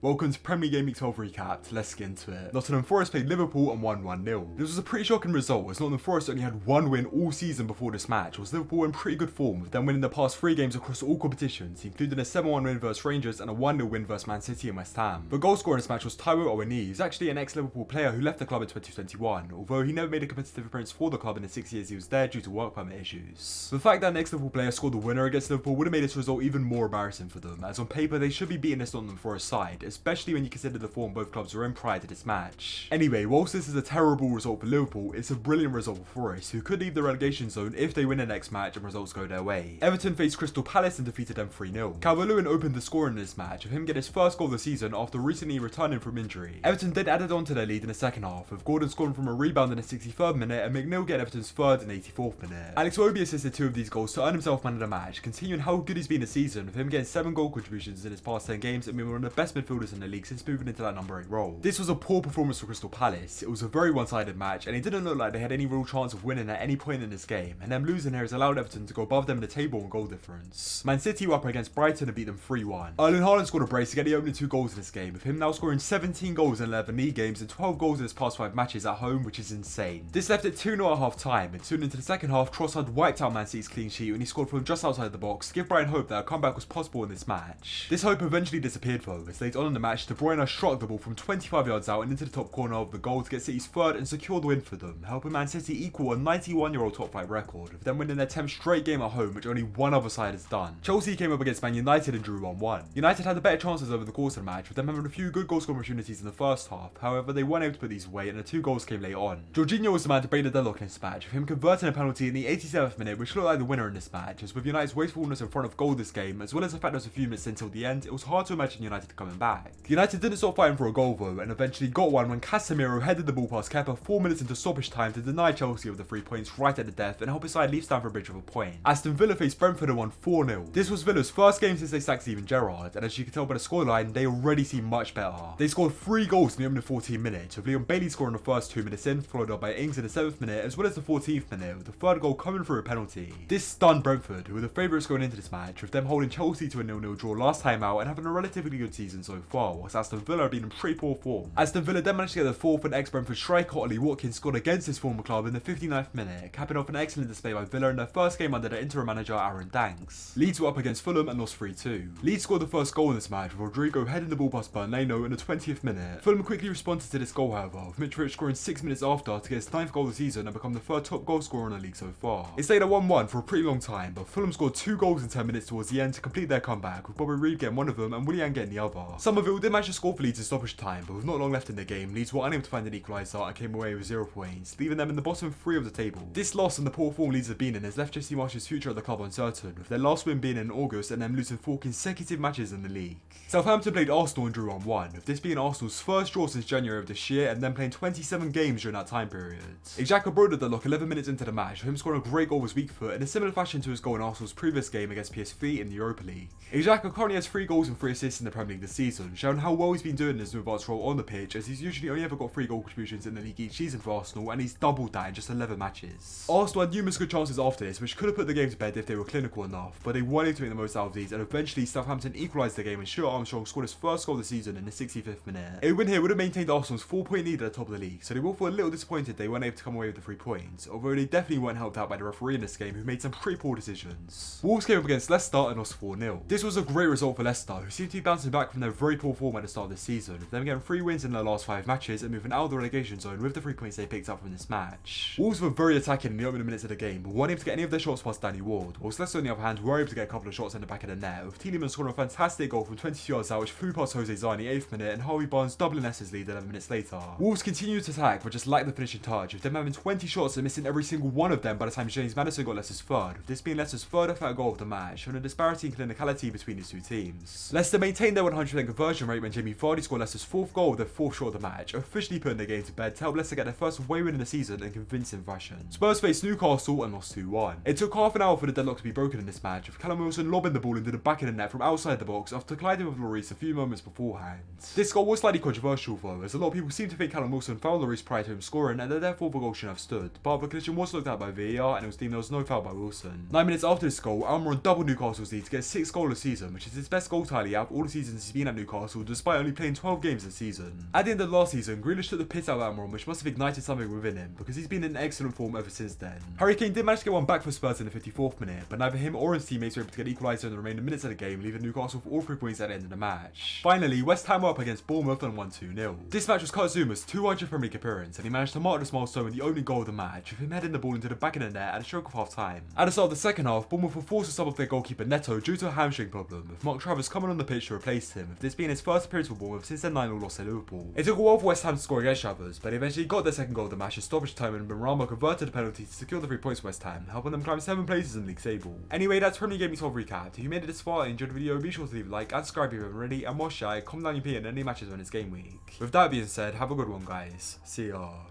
Welcome to Premier League Gameweek 12 recap. Let's get into it. Nottingham Forest played Liverpool and won 1-0. This was a pretty shocking result as Nottingham Forest only had one win all season before this match, whilst Liverpool were in pretty good form with them winning the past 3 games across all competitions, including a 7-1 win versus Rangers and a 1-0 win versus Man City and West Ham. The goal scorer in this match was Taiwo Awoniyi, who's actually an ex-Liverpool player who left the club in 2021, although he never made a competitive appearance for the club in the 6 years he was there due to work permit issues. The fact that an ex-Liverpool player scored the winner against Liverpool would have made this result even more embarrassing for them, as on paper they should be beating this Nottingham Forest side, especially when you consider the form both clubs were in prior to this match. Anyway, whilst this is a terrible result for Liverpool, it's a brilliant result for Forest, who could leave the relegation zone if they win the next match and results go their way. Everton faced Crystal Palace and defeated them 3-0. Calvert-Lewin opened the score in this match, with him getting his first goal of the season after recently returning from injury. Everton then added on to their lead in the second half, with Gordon scoring from a rebound in the 63rd minute and McNeil getting Everton's third in the 84th minute. Alex Iwobi assisted 2 of these goals to earn himself man of the match, continuing how good he's been this season, with him getting 7 goal contributions in his past 10 games and being one of the best midfielders in the league since moving into that number 8 role. This was a poor performance for Crystal Palace. It was a very one-sided match and it didn't look like they had any real chance of winning at any point in this game, and them losing here has allowed Everton to go above them in the table on goal difference. Man City were up against Brighton and beat them 3-1. Erling Haaland scored a brace to get the opening 2 goals in this game, with him now scoring 17 goals in 11 league games and 12 goals in his past 5 matches at home, which is insane. This left it 2-0 at half time, and soon into the second half, Trossard wiped out Man City's clean sheet when he scored from just outside the box to give Brighton hope that a comeback was possible in this match. This hope eventually disappeared though, as late on in the match, De Bruyne struck the ball from 25 yards out and into the top corner of the goal to get City's third and secure the win for them, helping Man City equal a 91-year-old top flight record, with them winning their 10th straight game at home, which only one other side has done. Chelsea came up against Man United and drew 1-1. United had the better chances over the course of the match, with them having a few good goal scoring opportunities in the first half. However, they weren't able to put these away and the 2 goals came late on. Jorginho was the man to break the deadlock in this match, with him converting a penalty in the 87th minute, which looked like the winner in this match, as with United's wastefulness in front of goal this game, as well as the fact there was a few minutes until the end, it was hard to imagine United coming back. United didn't stop fighting for a goal though, and eventually got one when Casemiro headed the ball past Kepa 4 minutes into stoppage time to deny Chelsea of the 3 points right at the death and help his side leave Stamford Bridge with a point. Aston Villa faced Brentford and won 4-0. This was Villa's first game since they sacked Steven Gerrard, and as you can tell by the scoreline, they already seem much better. They scored 3 goals in the opening 14 minutes, with Leon Bailey scoring the first 2 minutes in, followed up by Ings in the 7th minute, as well as the 14th minute, with the 3rd goal coming through a penalty. This stunned Brentford, who were the favourites going into this match, with them holding Chelsea to a 0-0 draw last time out and having a relatively good season so far, whilst Aston Villa have been in pretty poor form. Aston Villa then managed to get the 4th and ex-Brentford striker Ollie Watkins scored against his former club in the 59th minute, capping off an excellent display by Villa in their first game under their interim manager Aaron Danks. Leeds were up against Fulham and lost 3-2. Leeds scored the first goal in this match, with Rodrigo heading the ball past Bernardo in the 20th minute. Fulham quickly responded to this goal however, with Mitrovic scoring 6 minutes after to get his 9th goal of the season and become the 3rd top goal scorer in the league so far. It stayed at 1-1 for a pretty long time, but Fulham scored 2 goals in 10 minutes towards the end to complete their comeback, with Bobby Reed getting one of them and Willian getting the other. Somerville did manage to score for Leeds in stoppage time, but with not long left in the game, Leeds were unable to find an equalizer and came away with 0 points, leaving them in the bottom 3 of the table. This loss and the poor form Leeds have been in has left Jesse Marsch's future at the club uncertain, with their last win being in August and them losing 4 consecutive matches in the league. Southampton played Arsenal and drew 1-1, with this being Arsenal's first draw since January of this year and then playing 27 games during that time period. Xhaka broke the deadlock 11 minutes into the match, with him scoring a great goal with his weak foot in a similar fashion to his goal in Arsenal's previous game against PSV in the Europa League. Xhaka currently has 3 goals and 3 assists in the Premier League this season, showing how well he's been doing in his new advanced role on the pitch, as he's usually only ever got 3 goal contributions in the league each season for Arsenal, and he's doubled that in just 11 matches. Arsenal had numerous good chances after this, which could have put the game to bed if they were clinical enough, but they weren't able to make the most out of these, and eventually Southampton equalised the game and Stuart Armstrong scored his first goal of the season in the 65th minute. A win here would have maintained Arsenal's 4-point lead at the top of the league, so they will feel a little disappointed they weren't able to come away with the 3 points, although they definitely weren't helped out by the referee in this game, who made some pretty poor decisions. Wolves came up against Leicester and lost 4-0. This was a great result for Leicester, who seem to be bouncing back from their very poor form at the start of this season, with them getting 3 wins in their last 5 matches and moving out of the relegation zone with the 3 points they picked up from this match. Wolves were very attacking in the opening minutes of the game, but weren't able to get any of their shots past Danny Ward, whilst Leicester on the other hand were able to get a couple of shots in the back of the net, with Tielemans scoring a fantastic goal from 22 yards out which flew past Jose Zah in the 8th minute and Harvey Barnes doubling Leicester's lead 11 minutes later. Wolves continued to attack but just lacked the finishing touch, with them having 20 shots and missing every single one of them by the time James Maddison got Leicester's 3rd, with this being Leicester's 3rd effort goal of the match, showing a disparity in clinicality between these 2 teams. Leicester maintained their 100% conversion rate when Jamie Vardy scored Leicester's 4th goal with their 4th shot of the match, officially putting the game to bed to help Leicester get their first away win in the season in convincing fashion. Spurs faced Newcastle and lost 2-1. It took half an hour for the deadlock to be broken in this match, with Callum Wilson lobbing the ball into the back of the net from outside the box after colliding with Lloris a few moments beforehand. This goal was slightly controversial though, as a lot of people seem to think Callum Wilson fouled Lloris prior to him scoring and that therefore the goal shouldn't have stood, but the collision was looked at by VAR and it was deemed there was no foul by Wilson. 9 minutes after this goal, Almiron doubled Newcastle's lead to get his 6th goal of the season, which is his best goal tally out of all the seasons he's been at Newcastle Newcastle despite only playing 12 games this season. At the end of last season, Grealish took the piss out of Almiron, which must have ignited something within him because he's been in excellent form ever since then. Harry Kane did manage to get one back for Spurs in the 54th minute, but neither him or his teammates were able to get equalizer in the remaining minutes of the game, leaving Newcastle with all 3 points at the end of the match. Finally, West Ham were up against Bournemouth and won 2-0. This match was CazR's 200th Premier League appearance, and he managed to mark this milestone with the opening goal of the match, with him heading the ball into the back of the net at a stroke of half time. At the start of the second half, Bournemouth were forced to sub off their goalkeeper Neto due to a hamstring problem, with Mark Travers coming on the pitch to replace him, with this being his first appearance for Bournemouth since their 9-0 loss to Liverpool. It took a while for West Ham to score against Travers, but they eventually got their second goal of the match in stoppage time, and Benrahma converted the penalty to secure the 3 points for West Ham, helping them climb 7 places in the league table. Anyway, that's Premier League Gameweek 12 recap. If you made it this far and enjoyed the video, be sure to leave a like and subscribe if you haven't already, and while shy, comment down your opinion on any matches when it's game week. With that being said, have a good one guys. See ya.